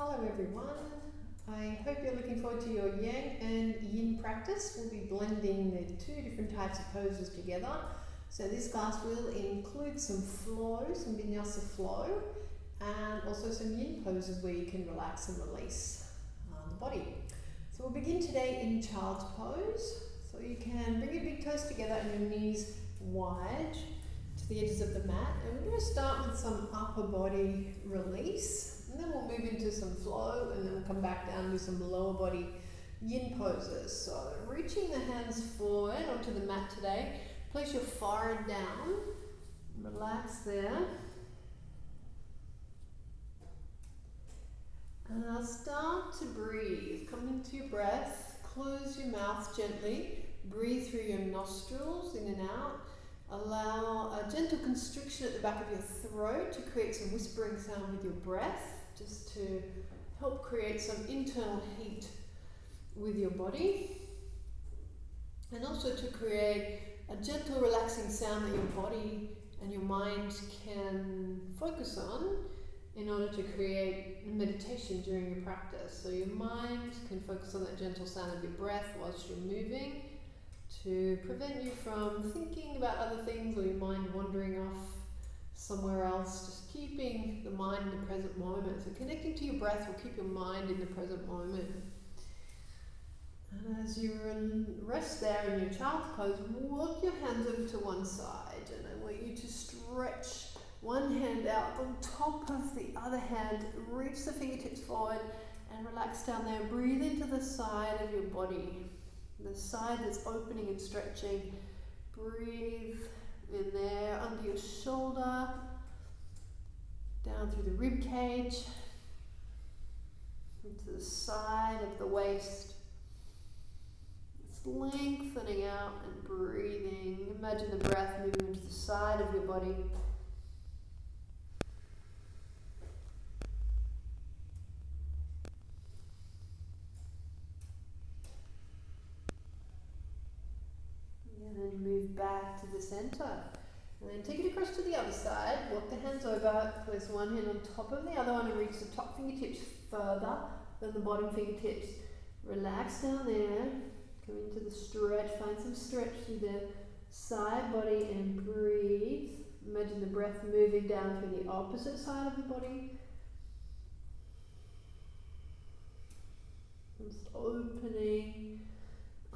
Hello everyone, I hope you're looking forward to your Yang and Yin practice. We'll be blending the two different types of poses together. So this class will include some flow, some vinyasa flow, and also some Yin poses where you can relax and release the body. So we'll begin today in child's pose. So you can bring your big toes together and your knees wide to the edges of the mat. And we're going to start with some upper body release. And then we'll move into some flow and then we'll come back down with some lower body Yin poses. So reaching the hands forward onto the mat today, place your forehead down, relax there. And now start to breathe. Come into your breath, close your mouth gently, breathe through your nostrils in and out. Allow a gentle constriction at the back of your throat to create some whispering sound with your breath, just to help create some internal heat with your body. And also to create a gentle relaxing sound that your body and your mind can focus on in order to create meditation during your practice. So your mind can focus on that gentle sound of your breath whilst you're moving, to prevent you from thinking about other things or your mind wandering off somewhere else, just keeping the mind in the present moment. So connecting to your breath will keep your mind in the present moment. And as you rest there in your child's pose, walk your hands over to one side, and I want you to stretch one hand out on top of the other hand, reach the fingertips forward and relax down there. Breathe into the side of your body, the side that's opening and stretching. Breathe in there under your shoulder, down through the rib cage, into the side of the waist. It's lengthening out and breathing. Imagine the breath moving into the side of your body. And then move back to the center. And then take it across to the other side. Walk the hands over. Place one hand on top of the other one and reach the top fingertips further than the bottom fingertips. Relax down there. Come into the stretch. Find some stretch through the side body and breathe. Imagine the breath moving down through the opposite side of the body. Just opening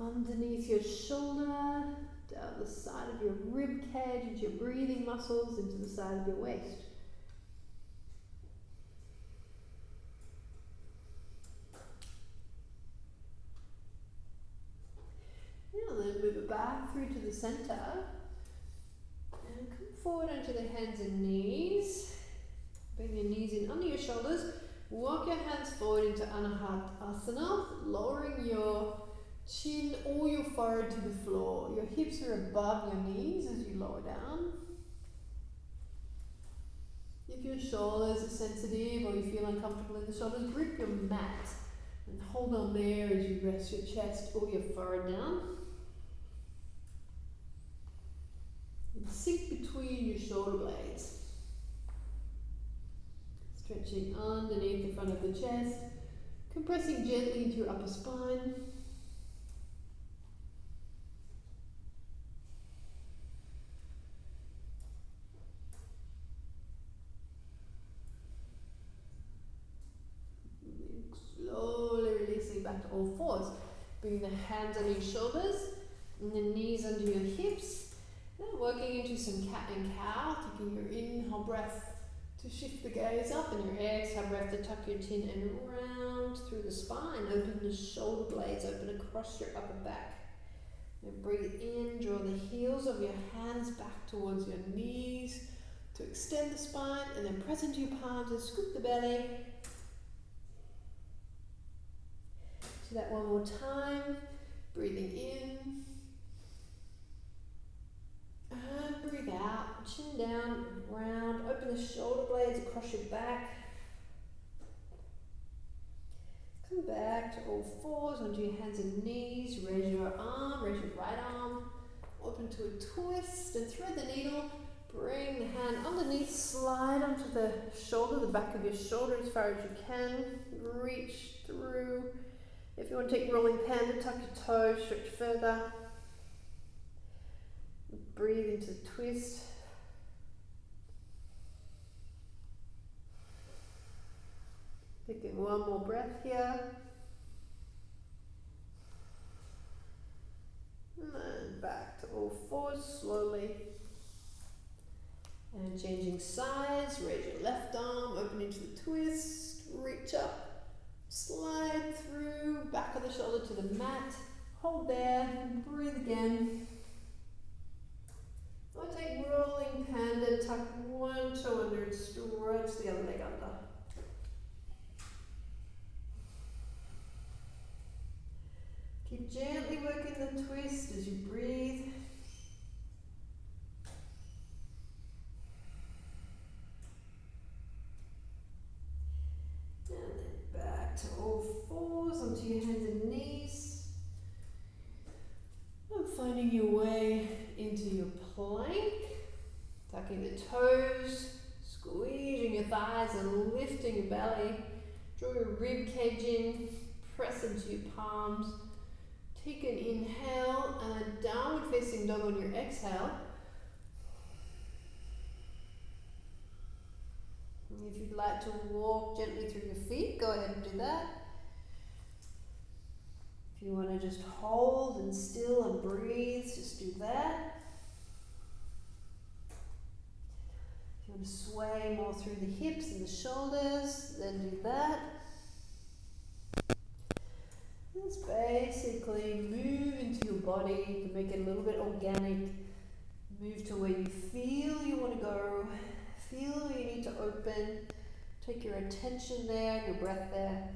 underneath your shoulder, down the side of your rib cage, into your breathing muscles, into the side of your waist. Now then move it back through to the center and come forward onto the hands and knees. Bring your knees in under your shoulders. Walk your hands forward into Anahatasana, lowering your chin or your forehead to the floor. Your hips are above your knees as you lower down. If your shoulders are sensitive or you feel uncomfortable in the shoulders, grip your mat and hold on there as you rest your chest or your forehead down. And sink between your shoulder blades. Stretching underneath the front of the chest, compressing gently into your upper spine. Slowly releasing back to all fours. Bring the hands under your shoulders and the knees under your hips. Then working into some cat and cow, taking your inhale breath to shift the gaze up and your exhale breath to tuck your chin and round through the spine. Open the shoulder blades, open across your upper back. And breathe in, draw the heels of your hands back towards your knees to extend the spine, and then press into your palms and scoop the belly. Do that one more time. Breathing in. And breathe out. Chin down, round. Open the shoulder blades across your back. Come back to all fours onto your hands and knees. Raise your arm, raise your right arm. Open to a twist and thread the needle. Bring the hand underneath, slide onto the shoulder, the back of your shoulder as far as you can. Reach through. If you want to take rolling panda, tuck your toes, stretch further. Breathe into the twist. Taking one more breath here. And back to all fours slowly. And changing sides, raise your left arm, open into the twist, reach up, slide through, back of the shoulder to the mat, hold there, and breathe again. Or take rolling panda, tuck one toe under and stretch the other leg under. Keep gently working the twist as you breathe. And then back to all fours, onto your hands and knees. And finding your way into your plank. Tucking the toes, squeezing your thighs and lifting your belly. Draw your rib cage in, press into your palms. Take an inhale and a downward facing dog on your exhale. If you'd like to walk gently through your feet, go ahead and do that. If you want to just hold and still and breathe, just do that. If you want to sway more through the hips and the shoulders, then do that. Let's basically move into your body to make it a little bit organic. Move to where you feel you want to go. Feel you need to open. Take your attention there, your breath there.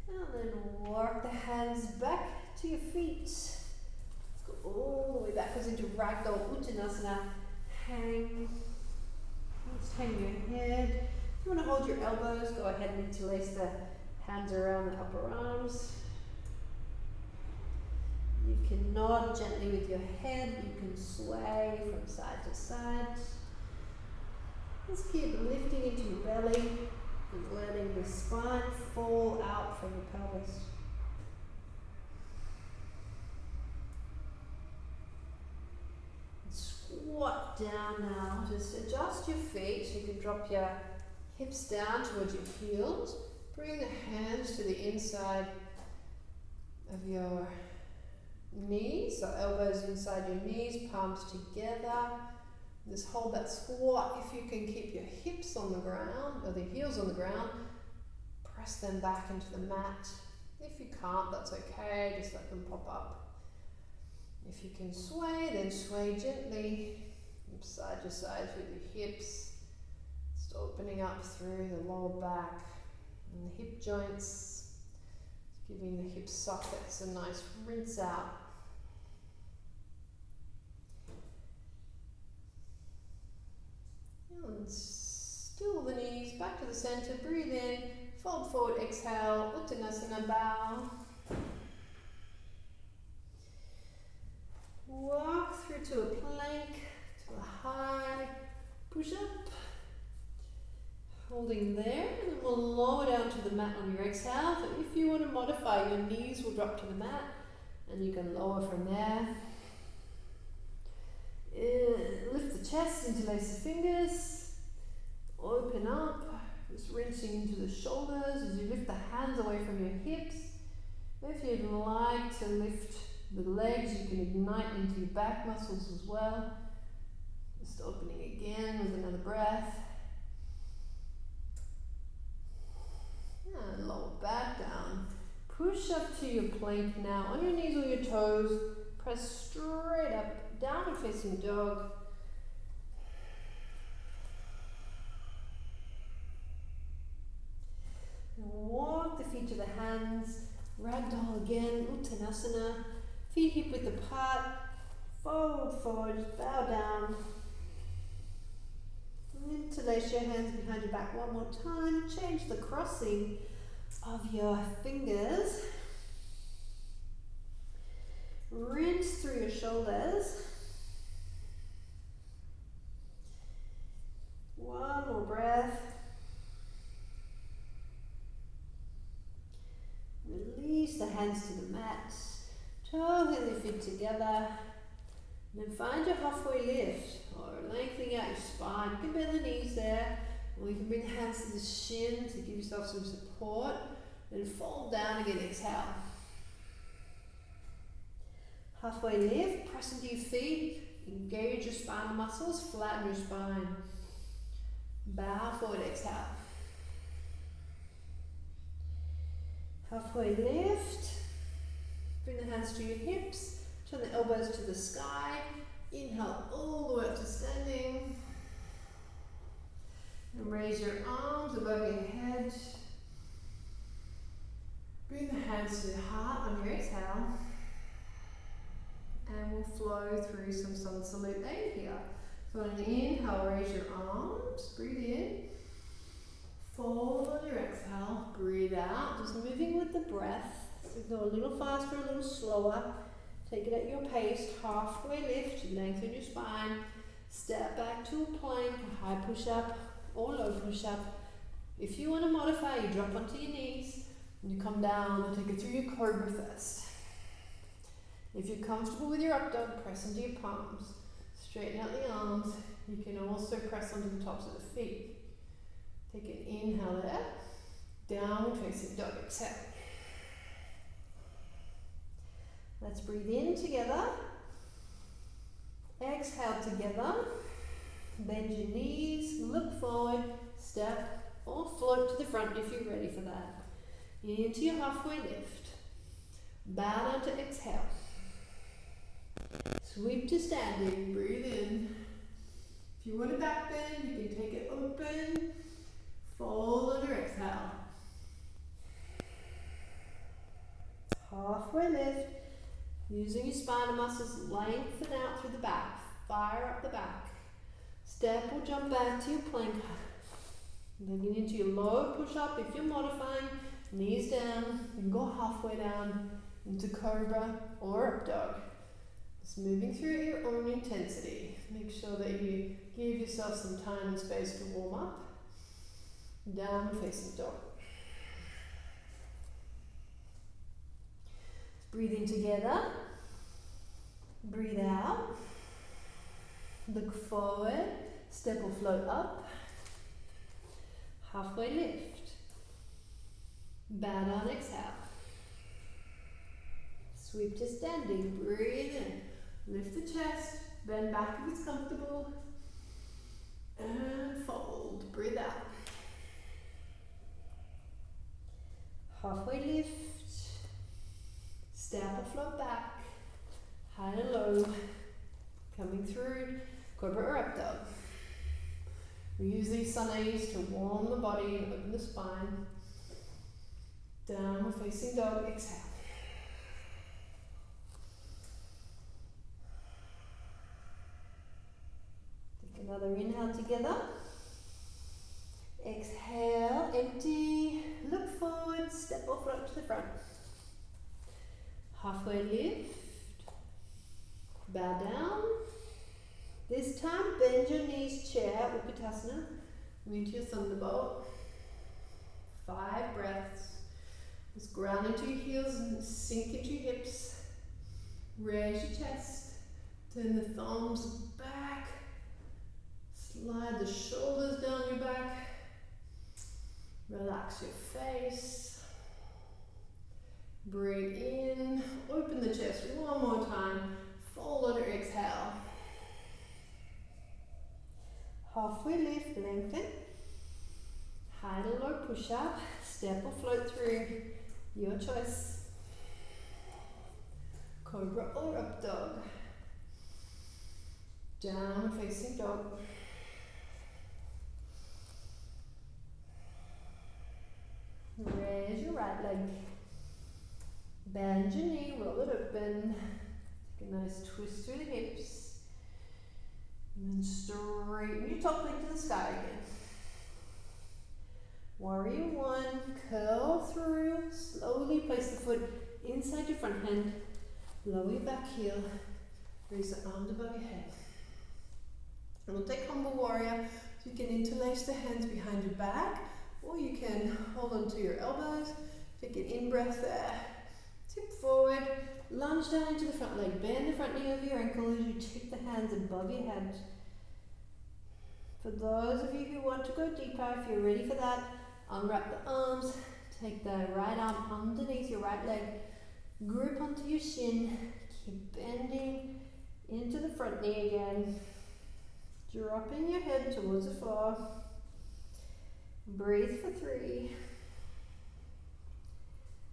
And then walk the hands back to your feet. Let's go all the way backwards into Ragdoll Uttanasana. Hang. Let's hang your head. If you want to hold your elbows, go ahead and interlace the hands around the upper arms. You can nod gently with your head. You can sway from side to side. Just keep lifting into your belly and letting the spine fall out from the pelvis. Squat down now. Just adjust your feet so you can drop your hips down towards your heels. Bring the hands to the inside of your knees, so elbows inside your knees, palms together. Just hold that squat. If you can keep your hips on the ground, or the heels on the ground, press them back into the mat. If you can't, that's okay, just let them pop up. If you can sway, then sway gently from side to side through the hips, just opening up through the lower back and the hip joints, just giving the hip sockets a nice rinse out. And still the knees back to the center, breathe in, fold forward, exhale, Uttanasana, bow. Walk through to a plank, to a high push up. Holding there, and then we'll lower down to the mat on your exhale. So if you want to modify, your knees will drop to the mat, and you can lower from there. Lift the chest, interlace the fingers, open up, just rinsing into the shoulders as you lift the hands away from your hips. If you'd like to lift the legs, you can ignite into your back muscles as well. Just opening again with another breath. And lower back down. Push up to your plank now. On your knees or your toes, press straight up, downward facing dog. And walk the feet to the hands. Ragdoll again, Uttanasana. Feet hip width apart. Fold forward, bow down. Interlace your hands behind your back one more time. Change the crossing of your fingers. Rinse through your shoulders. One more breath. Release the hands to the mat. Totally fit together. And then find your halfway lift, or lengthening out your spine. You can bend the knees there, or you can bring the hands to the shins to give yourself some support. Then fold down again, exhale. Halfway lift, press into your feet, engage your spinal muscles, flatten your spine. Bow forward, exhale. Halfway lift, bring the hands to your hips. Turn the elbows to the sky. Inhale all the way up to standing. And raise your arms above your head. Bring the hands to the heart on your exhale. And we'll flow through some sun salute eight here. So on an inhale, raise your arms. Breathe in. Fold on your exhale. Breathe out. Just moving with the breath. So go a little faster, a little slower. Take it at your pace, halfway lift, lengthen your spine, step back to a plank, a high push-up or low push-up. If you want to modify, you drop onto your knees, and you come down and take it through your cobra first. If you're comfortable with your up dog, press into your palms, straighten out the arms. You can also press onto the tops of the feet. Take an inhale there, downward facing dog, exhale. Let's breathe in together, exhale together, bend your knees, look forward, step or float to the front if you're ready for that. Into your halfway lift, bow down to exhale, sweep to standing, breathe in. If you want a back bend, you can take it open, fold on your exhale. Halfway lift. Using your spinal muscles, lengthen out through the back, fire up the back. Step or jump back to your plank. Then get into your low push-up if you're modifying. Knees down, you can go halfway down into cobra or up dog. Just moving through at your own intensity. Make sure that you give yourself some time and space to warm up. Downward facing dog. Breathe in together, breathe out, look forward, step or float up, halfway lift, bow down, exhale, sweep to standing, breathe in, lift the chest, bend back if it's comfortable, and fold, breathe out, halfway lift, step or float back, high and low, coming through, cobra or up dog. We use these sunnies to warm the body and open the spine. Downward facing dog, exhale. Take another inhale together. Exhale, empty, look forward, step or float to the front. Halfway lift, bow down. This time bend your knees, chair, Utkatasana, into your thunderbolt. 5 breaths. Just ground into your heels and sink into your hips. Raise your chest, turn the thumbs back, slide the shoulders down your back, relax your face. Breathe in, open the chest one more time, fold on your exhale. Halfway lift, lengthen. High to low push up, step or float through, your choice. Cobra or up dog. Down facing dog. Raise your right leg. Bend your knee, roll it open. Take a nice twist through the hips. And then straighten your top leg to the sky again. Warrior 1, curl through. Slowly place the foot inside your front hand. Lower your back heel, raise the arms above your head. And we'll take Humble Warrior, so you can interlace the hands behind your back, or you can hold onto your elbows, take an in-breath there, tip forward, lunge down into the front leg, bend the front knee over your ankle as you take the hands above your head. For those of you who want to go deeper, if you're ready for that, unwrap the arms, take the right arm underneath your right leg, grip onto your shin, keep bending into the front knee again, dropping your head towards the floor. Breathe for 3,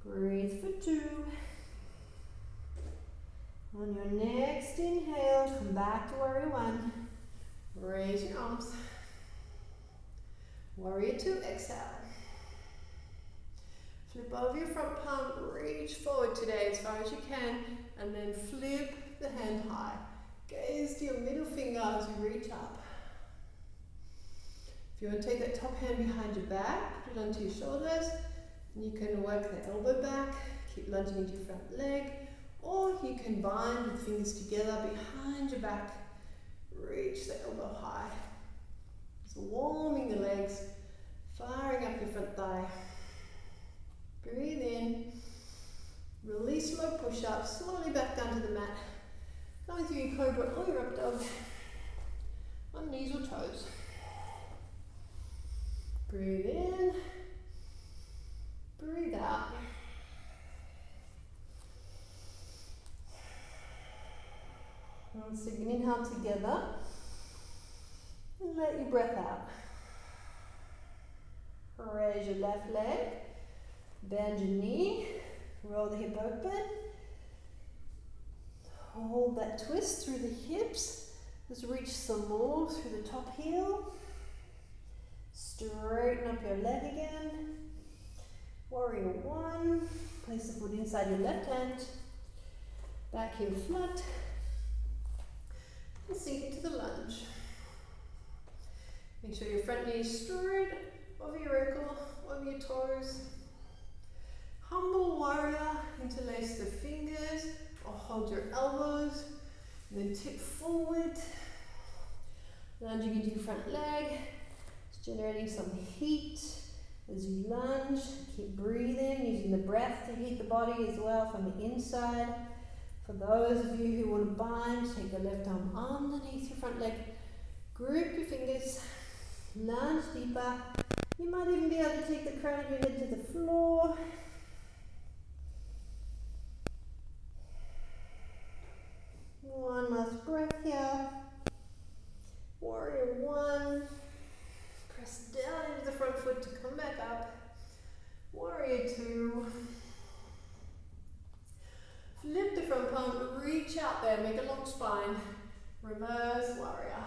breathe for 2. On your next inhale, come back to Warrior 1. Raise your arms. Warrior 2, exhale. Flip over your front palm, reach forward today as far as you can, and then flip the hand high. Gaze to your middle finger as you reach up. If you want to take that top hand behind your back, put it onto your shoulders, and you can work the elbow back, keep lunging into your front leg, or you can bind with fingers together behind your back, reach the elbow high. So warming the legs, firing up your front thigh. Breathe in, release slow push-up, slowly back down to the mat. Coming through your cobra or your up dog, on knees or toes. Breathe in, breathe out. And so you can inhale together and let your breath out. Raise your left leg, bend your knee, roll the hip open. Hold that twist through the hips. Just reach some more through the top heel. Straighten up your leg again. Warrior 1. Place the foot inside your left hand. Back heel flat. And sink into the lunge. Make sure your front knee is straight over your ankle, over your toes. Humble Warrior. Interlace the fingers or hold your elbows. And then tip forward. Lunging into your front leg. Generating some heat as you lunge. Keep breathing, using the breath to heat the body as well from the inside. For those of you who want to bind, take the left arm underneath your front leg. Grip your fingers, lunge deeper. You might even be able to take the crown of your head to the floor. One last breath here. Warrior 1. Press down into the front foot to come back up. Warrior 2. Flip the front palm, reach out there, make a long spine. Reverse warrior.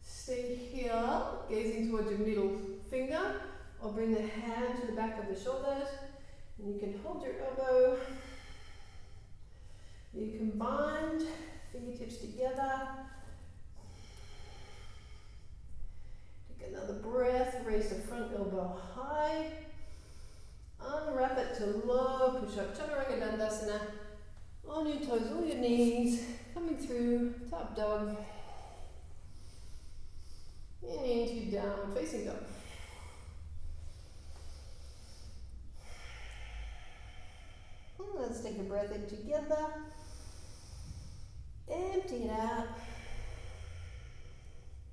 Stay here, gazing towards your middle finger, or bring the hand to the back of the shoulders. And you can hold your elbow. You can bind fingertips together. Another breath, raise the front elbow high. Unwrap it to low push-up, Chaturanga Dandasana. On your toes or your knees, coming through to up dog. And into downward facing dog. And let's take a breath in together. Empty it out.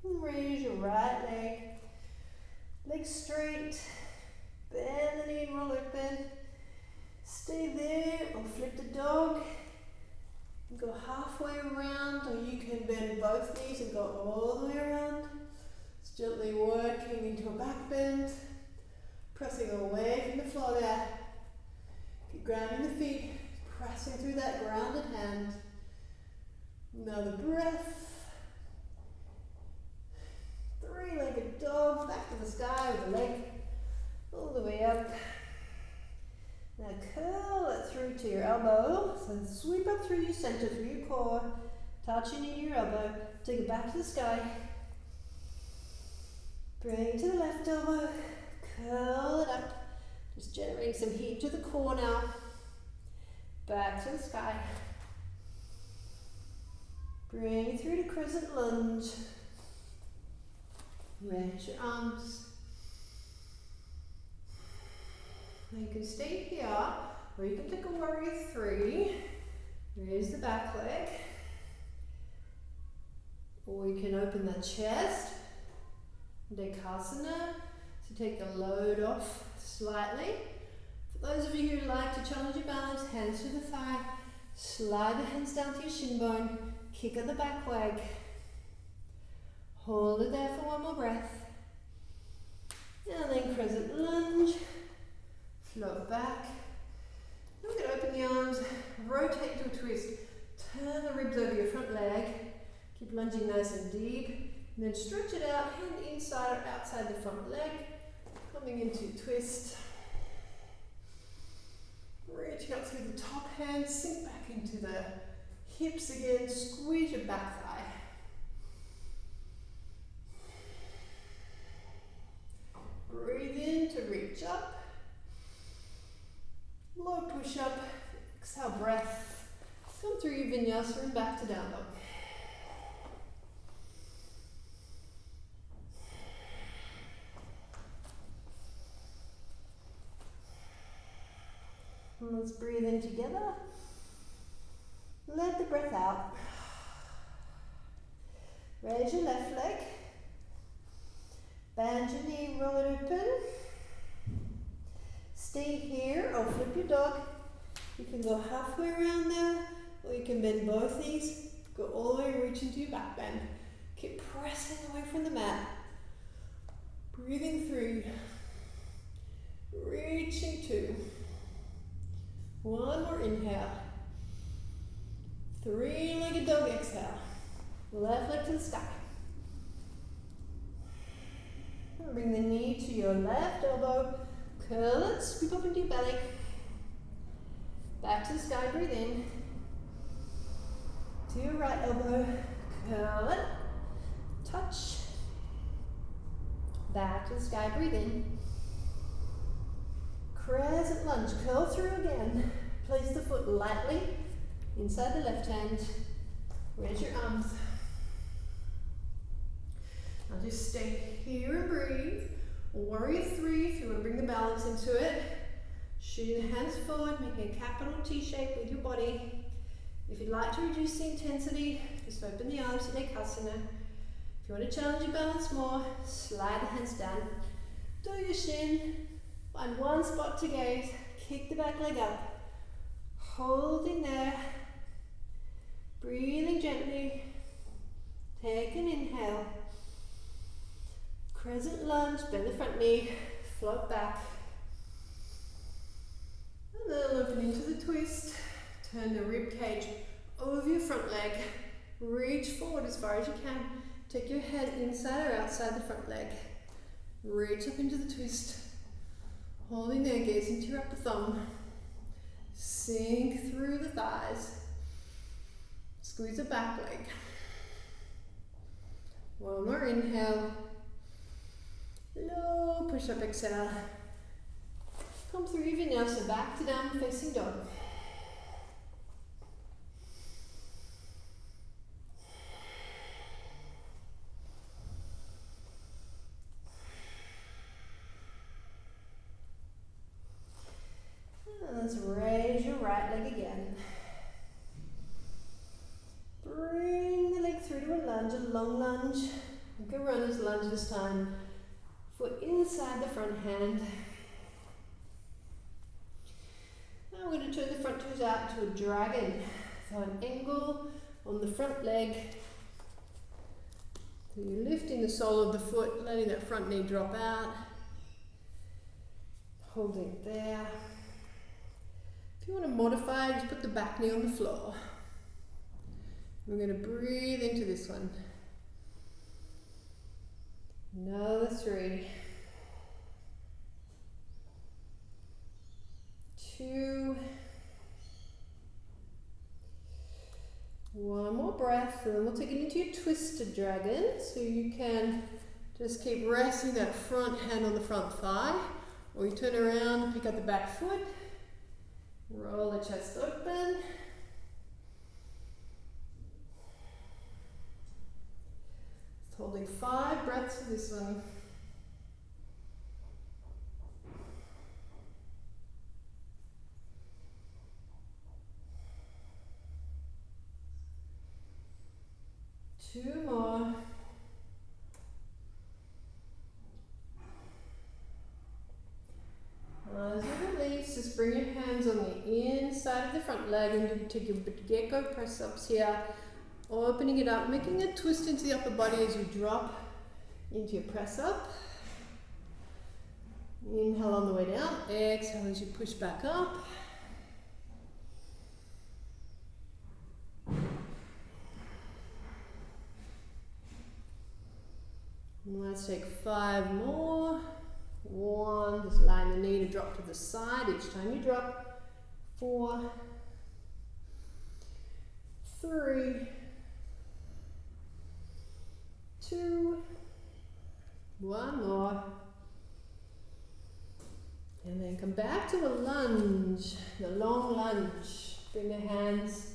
Raise your right leg, leg straight, bend the knee and roll open. Stay there or flip the dog. Go halfway around, or you can bend both knees and go all the way around. Just gently working into a back bend, pressing away from the floor there. Keep grounding the feet, pressing through that grounded hand. Another breath. Three-legged dog, back to the sky with the leg all the way up. Now curl it through to your elbow. So sweep up through your center, through your core, touch your knee to your elbow, take it back to the sky. Bring to the left elbow, curl it up. Just generating some heat to the core now. Back to the sky. Bring it through to crescent lunge. Raise your arms. Now you can stay here, or you can take a warrior 3. Raise the back leg. Or you can open the chest. Dekasana. So take the load off slightly. For those of you who like to challenge your balance, hands to the thigh. Slide the hands down to your shin bone. Kick at the back leg. Hold it there for one more breath. And then crescent lunge. Float back. Now we're going to open the arms, rotate to a twist. Turn the ribs over your front leg. Keep lunging nice and deep. And then stretch it out, hand inside or outside the front leg. Coming into twist. Reaching up through the top hand, sink back into the hips again, squeeze your back thigh. Breathe in to reach up. Low push up, exhale breath. Come through your vinyasa and back to down dog. And let's breathe in together. Let the breath out. Raise your left leg. Bend your knee, roll it open. Stay here or flip your dog. You can go halfway around there, or you can bend both knees. Go all the way, reach into your back bend. Keep pressing away from the mat. Breathing through. Reaching 2. One more inhale. 3-legged dog exhale. Left leg to the sky. And bring the knee to your left elbow. Curl it, scoop up into your belly. Back to the sky, breathe in. To your right elbow, curl it. Touch. Back to the sky, breathe in. Crescent lunge, curl through again. Place the foot lightly inside the left hand. Raise your arms. Now just stay here and breathe. Warrior 3 if you want to bring the balance into it. Shooting the hands forward, making a capital T shape with your body. If you'd like to reduce the intensity, just open the arms to Dekasana. If you want to challenge your balance more, slide the hands down. Do your shin. Find one spot to gaze. Kick the back leg up. Holding there. Breathing gently. Take an inhale. Crescent lunge, bend the front knee, float back. And then open into the twist. Turn the rib cage over your front leg. Reach forward as far as you can. Take your head inside or outside the front leg. Reach up into the twist. Holding there, gaze into your upper thumb. Sink through the thighs. Squeeze the back leg. One more inhale. Low push-up exhale. Come through your vinyasa, back to down facing dog. And let's raise your right leg again. Bring the leg through to a lunge, a long lunge. Like a runner's lunge this time. Foot inside the front hand. Now we're going to turn the front toes out to a dragon. So an angle on the front leg. So you're lifting the sole of the foot, letting that front knee drop out. Holding it there. If you want to modify, just put the back knee on the floor. We're going to breathe into this one. Another 3. 2. One more breath, and then we'll take it into your twisted dragon. So you can just keep resting that front hand on the front thigh, or you turn around, pick up the back foot, Roll the chest open. Holding 5 breaths for this one. Two more. As you release, just bring your hands on the inside of the front leg and you take your gecko press ups here, opening it up, making a twist into the upper body as you drop into your press up. Inhale on the way down, exhale as you push back up. And let's take 5 more. 1, just line the knee to drop to the side each time you drop. 4, 3, 2, 1 more. And then come back to a lunge, the long lunge. Bring the hands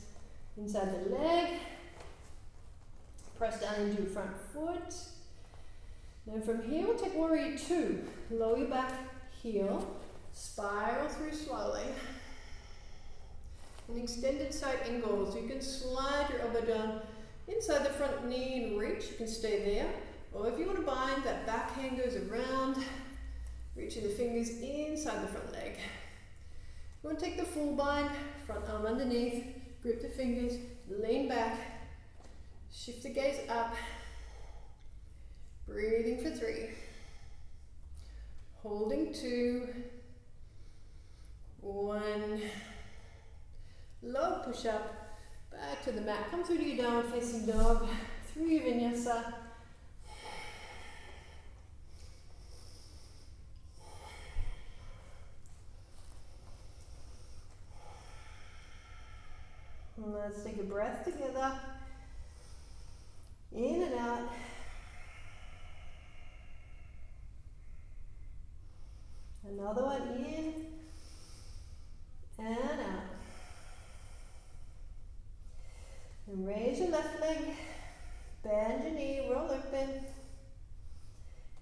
inside the leg. Press down into your front foot. Then from here we'll take warrior 2. Lower your back heel, spiral through slowly. An extended side angle, so you can slide your elbow down inside the front knee and reach. You can stay there. Or if you want to bind, that back hand goes around, reaching the fingers inside the front leg. You want to take the full bind, front arm underneath, grip the fingers, lean back, shift the gaze up. Breathing for 3. Holding 2. 1. Low push up. Back to the mat. Come through to your downward facing dog. Through your vinyasa. And let's take a breath together. In and out. Another one in and out. And raise your left leg, bend your knee, roll open.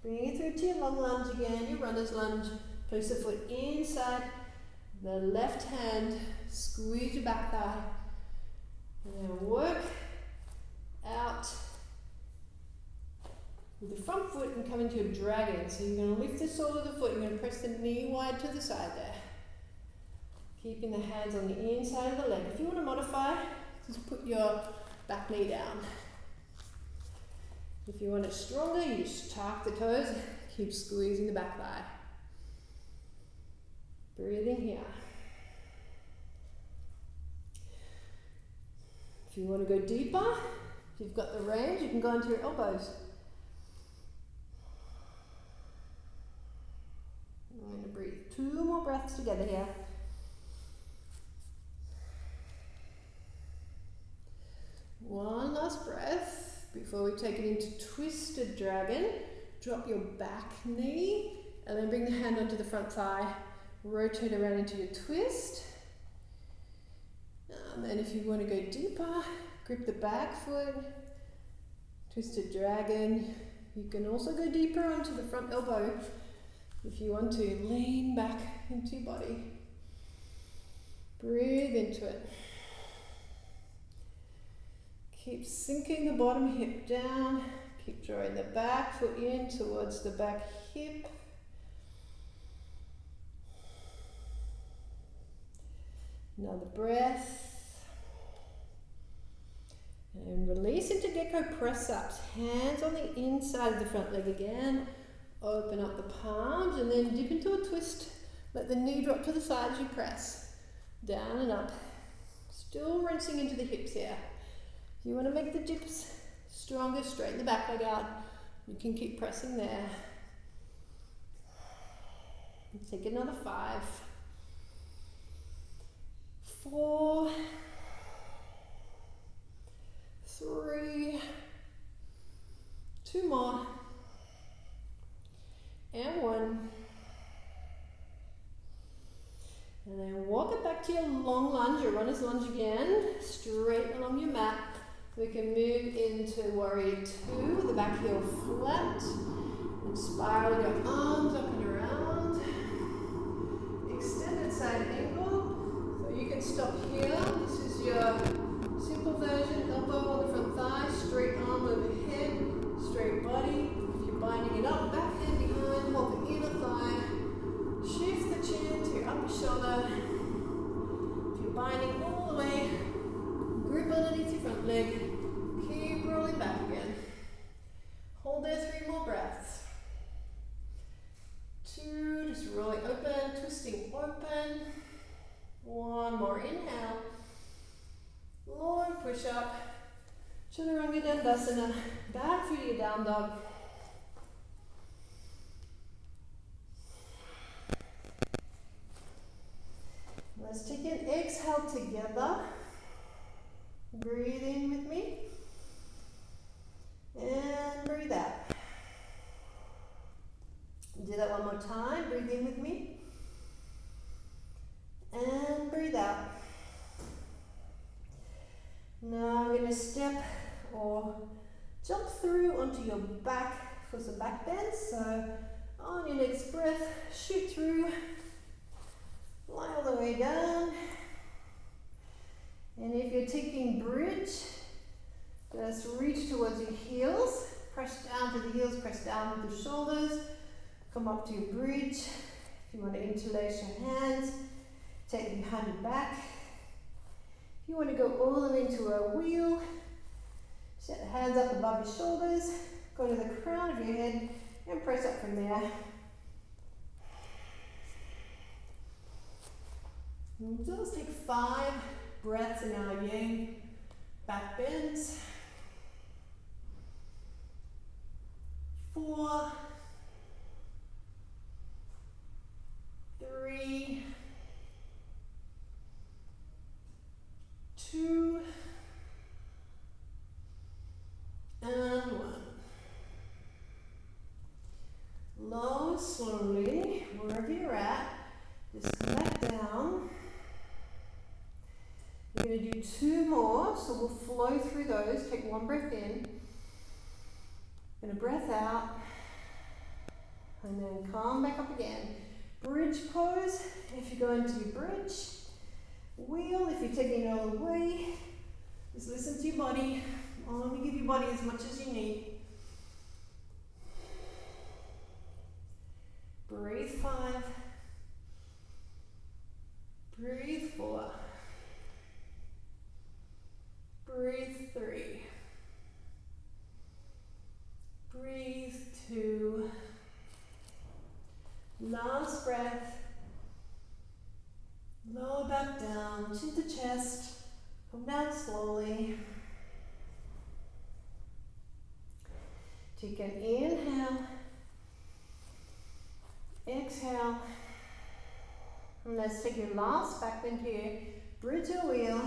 Bring it through to your long lunge again, your runner's lunge. Place the foot inside the left hand, squeeze your back thigh. And then work out with the front foot and come into a dragon. So you're going to lift the sole of the foot, you're going to press the knee wide to the side there. Keeping the hands on the inside of the leg. If you want to modify, just put your back knee down. If you want it stronger, you just tuck the toes, keep squeezing the back thigh. Breathing here. If you want to go deeper, if you've got the range, you can go into your elbows. I'm going to breathe 2 more breaths together here. One last breath before we take it into twisted dragon. Drop your back knee and then bring the hand onto the front thigh. Rotate around into your twist. And then if you want to go deeper, grip the back foot. Twisted dragon. You can also go deeper onto the front elbow if you want to. Lean back into your body. Breathe into it. Keep sinking the bottom hip down. Keep drawing the back foot in towards the back hip. Another breath. And release into gecko press ups. Hands on the inside of the front leg again. Open up the palms and then dip into a twist. Let the knee drop to the side as you press. Down and up. Still rinsing into the hips here. If you want to make the dips stronger, straighten the back leg out. You can keep pressing there. Take another 5. 4. 3. 2 more. And 1. And then walk it back to your long lunge, your runner's lunge again, straight along your mat. We can move into warrior two, with the back heel flat, and spiral your arms up and around. Extended side angle, so you can stop here. This is your simple version, elbow on the front thigh, straight arm overhead, straight body. If you're binding it up, back hand behind, hold the inner thigh, shift the chin to your upper shoulder. If you're binding all the way, grip underneath your front leg, keep rolling back again. Hold there 3 more breaths. 2, just rolling open, twisting open. 1 more, inhale. Long push up. Chaturanga Dandasana, back through your down dog. Let's take an exhale together. Breathe in with me. And breathe out. Do that one more time. Breathe in with me. And breathe out. Now we're going to step or jump through onto your back for some back bends. So on your next breath, shoot through, lie all the way down. And if you're taking bridge, just reach towards your heels, press down to the heels, press down with the shoulders, come up to your bridge. If you want to interlace your hands, take them behind your back. If you want to go all the way into a wheel, set the hands up above your shoulders, go to the crown of your head and press up from there. And just take 5 breaths in our yang back bends. 4, 3, 2, and 1. Low, slowly, wherever you're at, just come back down. We're going to do 2 more, so we'll flow through those. Take 1 breath in, and a breath out, and then come back up again. Bridge pose, if you go into your bridge. Wheel, if you're taking it all the way. Just listen to your body. Only give your body as much as you need. Breathe 5. Breathe 4. Breathe 3. Breathe 2. Last breath. Lower back down, chin to chest. Come down slowly. Take an inhale. Exhale. And let's take your last back bend here. Bridge your wheel.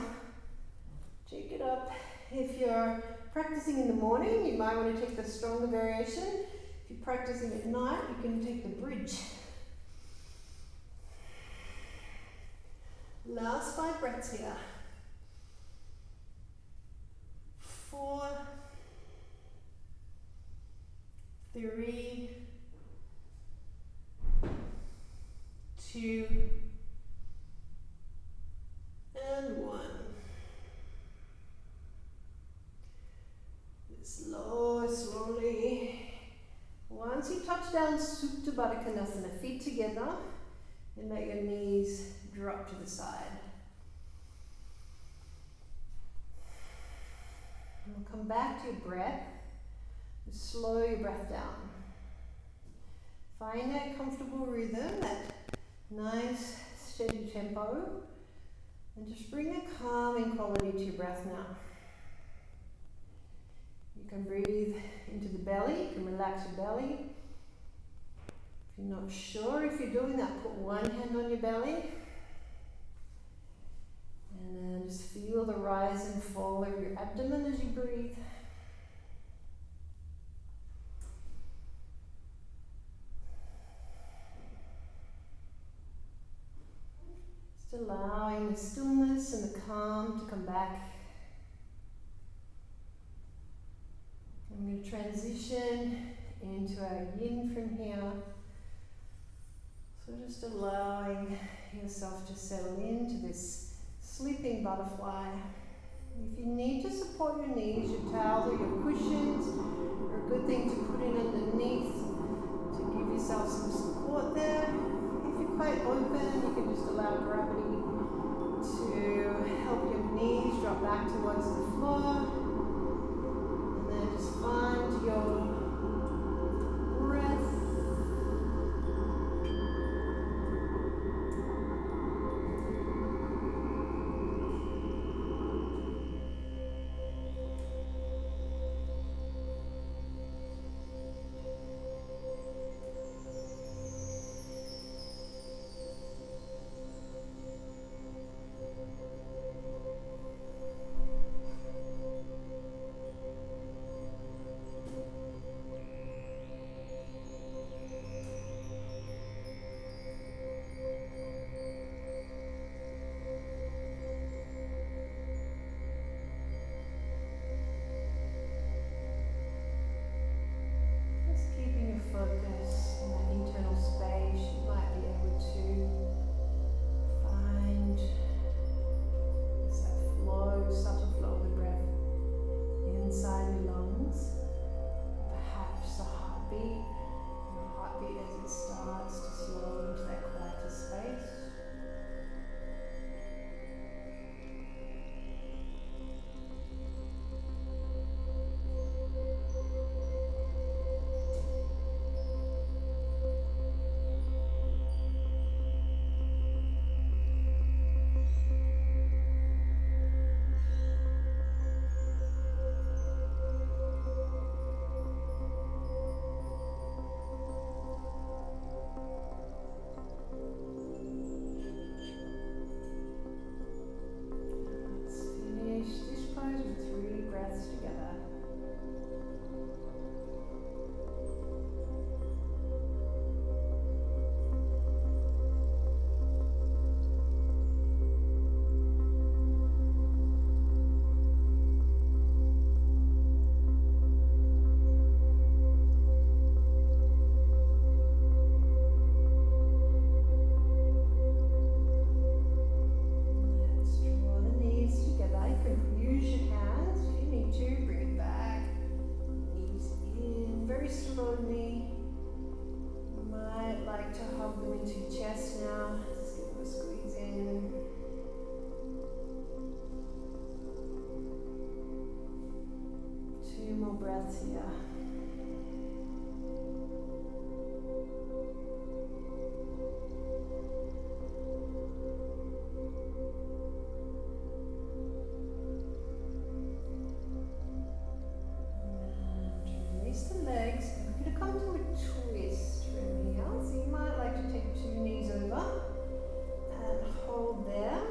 Take it up. If you're practicing in the morning, you might want to take the stronger variation. If you're practicing at night, you can take the bridge. Last 5 breaths here. 4, 3, 2, and 1. Slowly. Once you touch down, Supta Baddha Konasana, feet together, and let your knees drop to the side. And we'll come back to your breath. Slow your breath down. Find that comfortable rhythm, that nice steady tempo, and just bring a calming quality to your breath now. You can breathe into the belly, you can relax your belly. If you're not sure if you're doing that, put one hand on your belly. And then just feel the rise and fall of your abdomen as you breathe. allowing the stillness and the calm to come back. I'm going to transition into our yin from here. So just allowing yourself to settle into this sleeping butterfly. If you need to support your knees, your towels or your cushions are a good thing to put in underneath to give yourself some support there. If you're quite open, you can just allow gravity to help your knees drop back towards the floor. And then just find your breath. Breaths here. And release the legs. We're going to come to a twist from here. So you might like to take 2 knees over and hold there.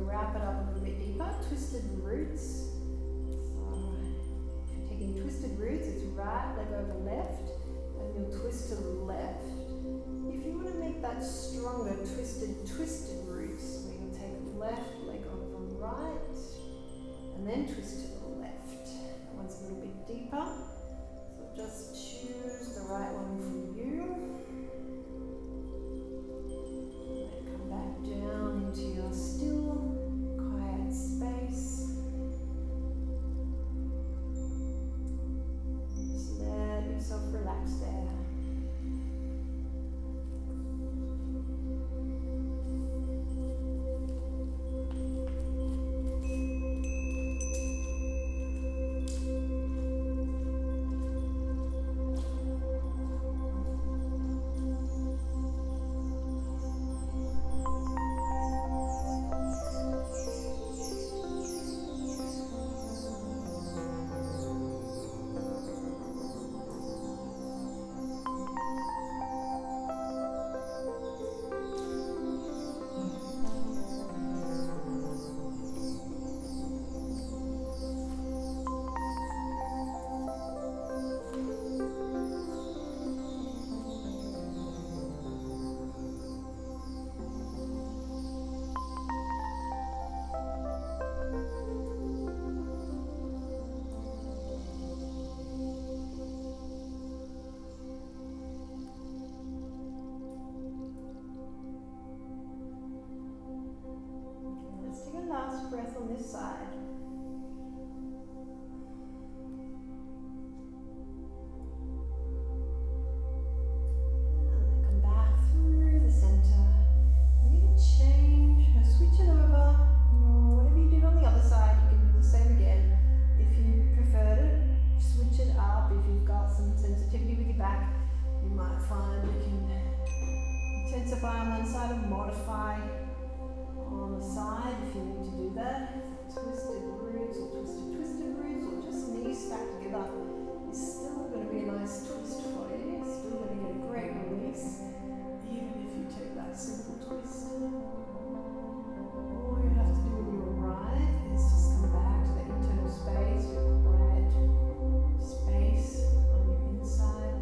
Wrap it up a little bit deeper. Twisted roots. So if you're taking twisted roots, it's right leg over left, and you'll twist to the left. If you want to make that stronger, twisted roots, where you'll take left leg over right, and then twist to the left. That one's a little bit deeper. So just choose the right one for you. And come back down into your still space. Just let yourself relax there. this side. And then come back through the center. You can change, switch it over. Whatever you did on the other side, you can do the same again. If you prefer to switch it up, if you've got some sensitivity with your back, you might find you can intensify on one side and modify on the side if you need to do that. Twisted roots or twisted roots or just knees stacked together is still going to be a nice twist for you. Still going to get a great release even if you take that simple twist. All you have to do when you arrive is just come back to the internal space, your quiet space on your inside.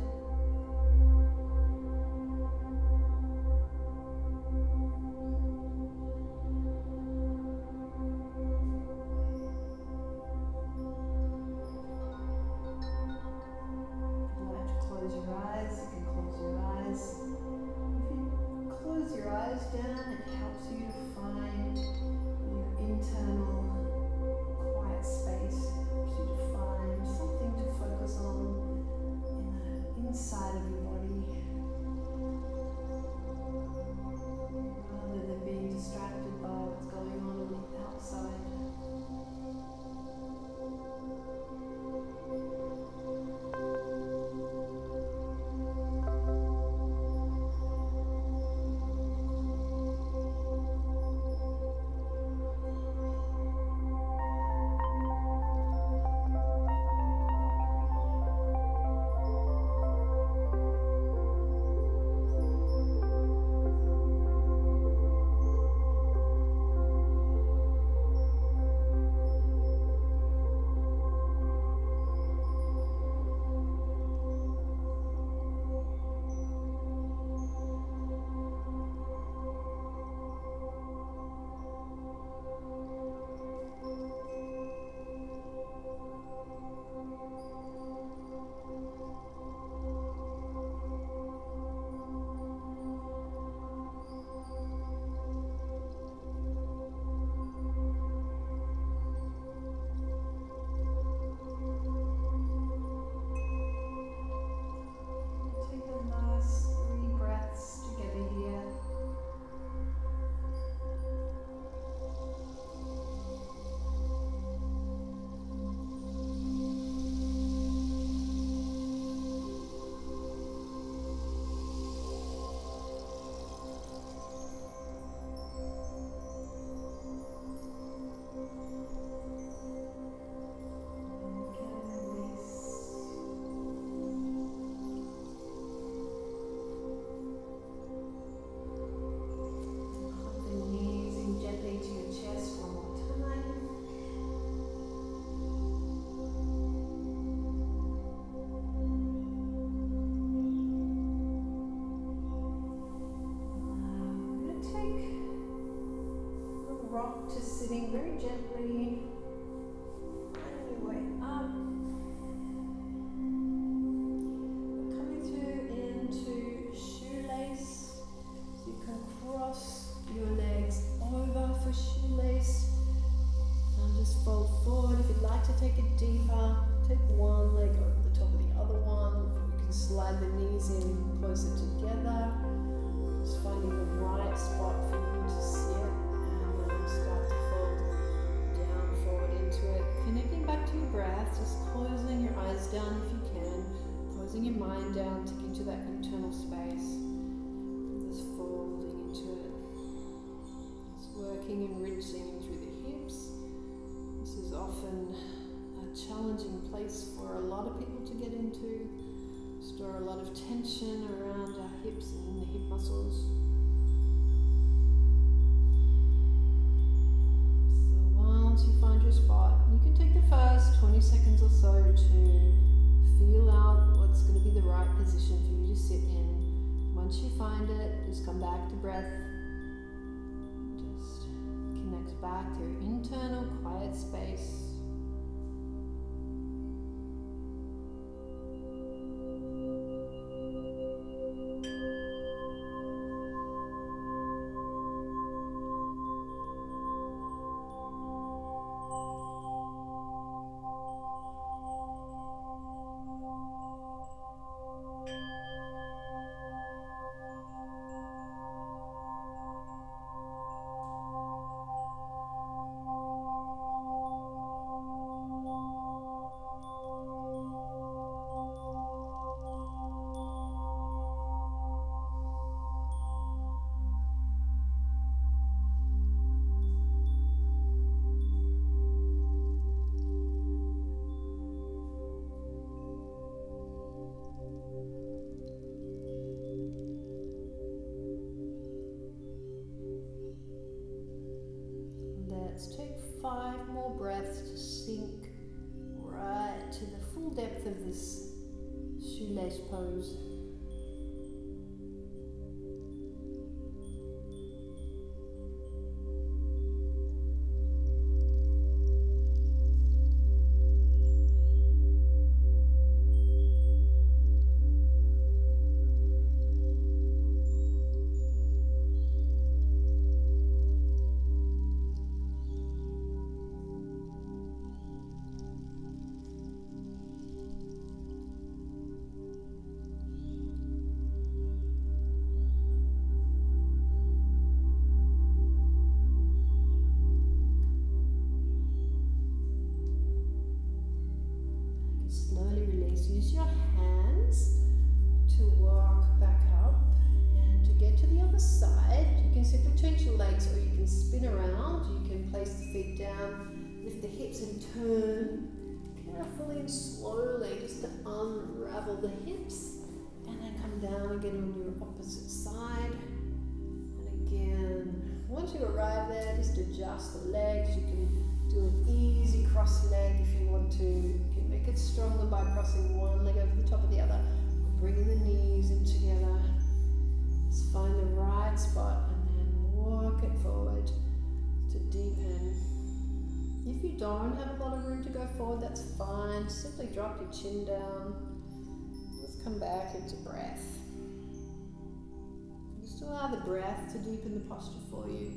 Down, it helps you to find your internal quiet space. It helps you to find something to focus on in the inside of your body rather than being distracted by what's going on the outside. Rock to sitting very gently, finding your way up, coming through into shoelace, so you can cross your legs over for shoelace, and just fold forward. If you'd like to take it deeper, take one leg over the top of the other one. You can slide the knees in closer together, just finding the right spot for you to sit. Start to fold down, forward into it. Connecting back to your breath, just closing your eyes down if you can, closing your mind down to get into that internal space, and just folding into it. Just working and rinsing through the hips. This is often a challenging place for a lot of people to get into. Store a lot of tension around our hips and in the hip muscles. Once you find your spot, you can take the first 20 seconds or so to feel out what's going to be the right position for you to sit in. Once you find it, just come back to breath. Just connect back to your internal quiet space. sink right to the full depth of this shoelace pose. Slowly release. Use your hands to walk back up, and to get to the other side you can simply change your legs, or you can spin around. You can place the feet down, lift the hips and turn carefully and slowly just to unravel the hips, and then come down again on your opposite side. And again, once you arrive there, just adjust the legs. You can do an easy cross leg if you want to. You can make it stronger by crossing one leg over the top of the other, or bringing the knees in together. Just find the right spot and then walk it forward to deepen. If you don't have a lot of room to go forward, that's fine. Simply drop your chin down. Let's come back into breath. Just allow the breath to deepen the posture for you.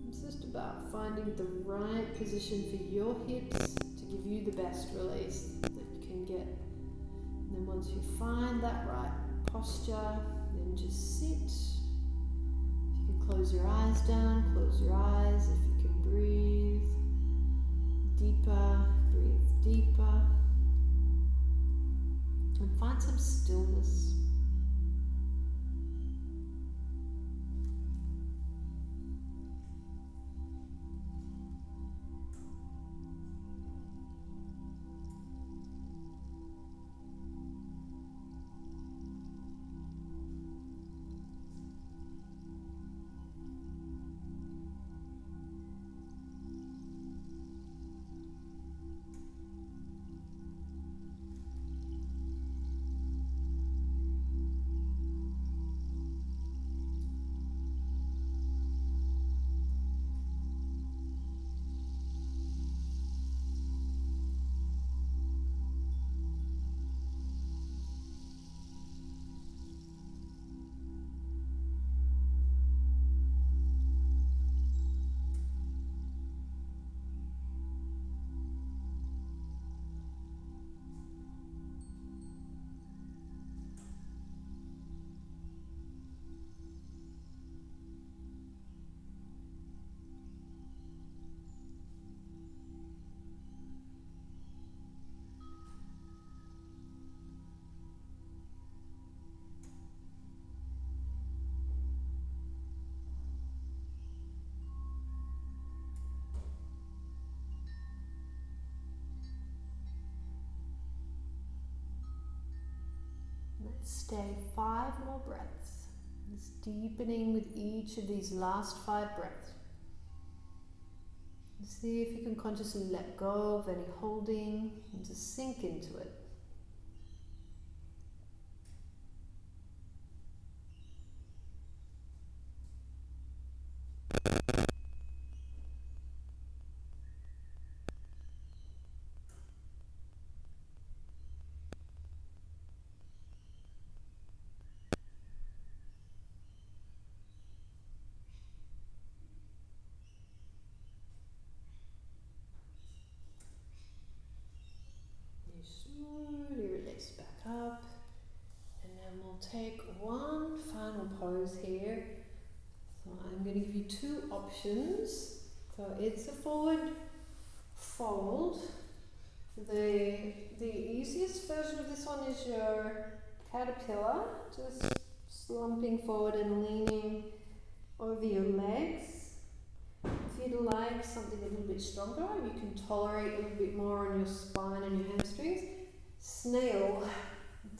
It's just about finding the right position for your hips to give you the best release that you can get. And then once you find that right posture, then just sit. If you can close your eyes down, close your eyes. If you can breathe deeper, breathe deeper. And find some stillness. Let's stay 5 more breaths. Just deepening with each of these last 5 breaths. See if you can consciously let go of any holding and just sink into it. Slowly release back up, and then we'll take one final pose here. So I'm going to give you 2 options. So it's a forward fold. The easiest version of this one is your caterpillar, just slumping forward and leaning over your legs. If you'd like something a little bit stronger, you can tolerate a little bit more on your spine and your hamstrings. Snail,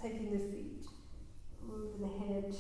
taking the feet over the head.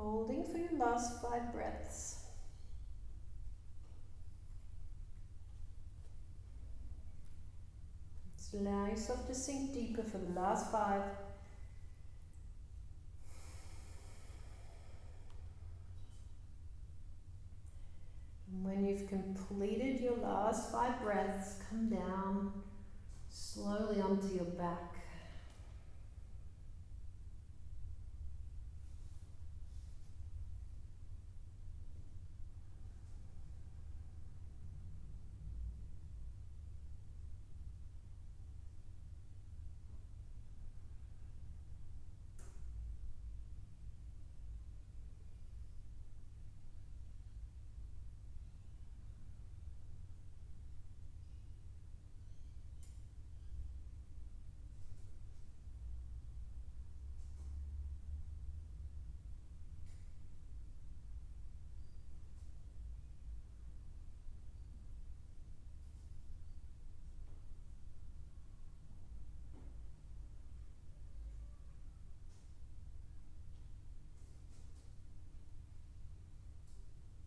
Holding for your last 5 breaths. Just allow yourself to sink deeper for the last 5. And when you've completed your last 5 breaths, come down slowly onto your back.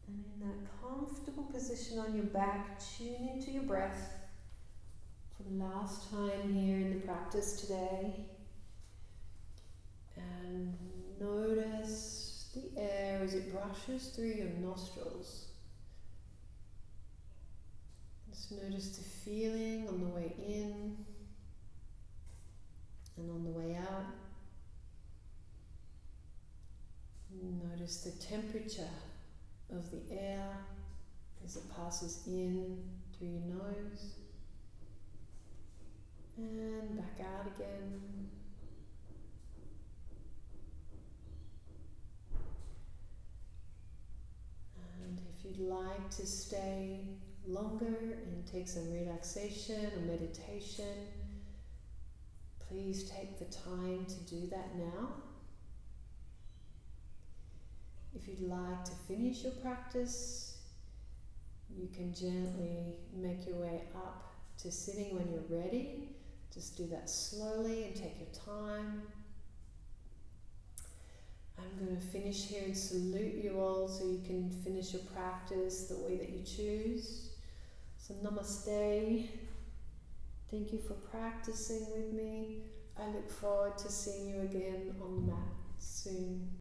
And in that comfortable position on your back, tune into your breath for the last time here in the practice today. And notice the air as it brushes through your nostrils. Just notice the feeling on the way in and on the way out. Notice the temperature of the air as it passes in through your nose and back out again. And if you'd like to stay longer and take some relaxation or meditation, please take the time to do that now. If you'd like to finish your practice, you can gently make your way up to sitting when you're ready. Just do that slowly and take your time. I'm going to finish here and salute you all so you can finish your practice the way that you choose. So namaste. Thank you for practicing with me. I look forward to seeing you again on the mat soon.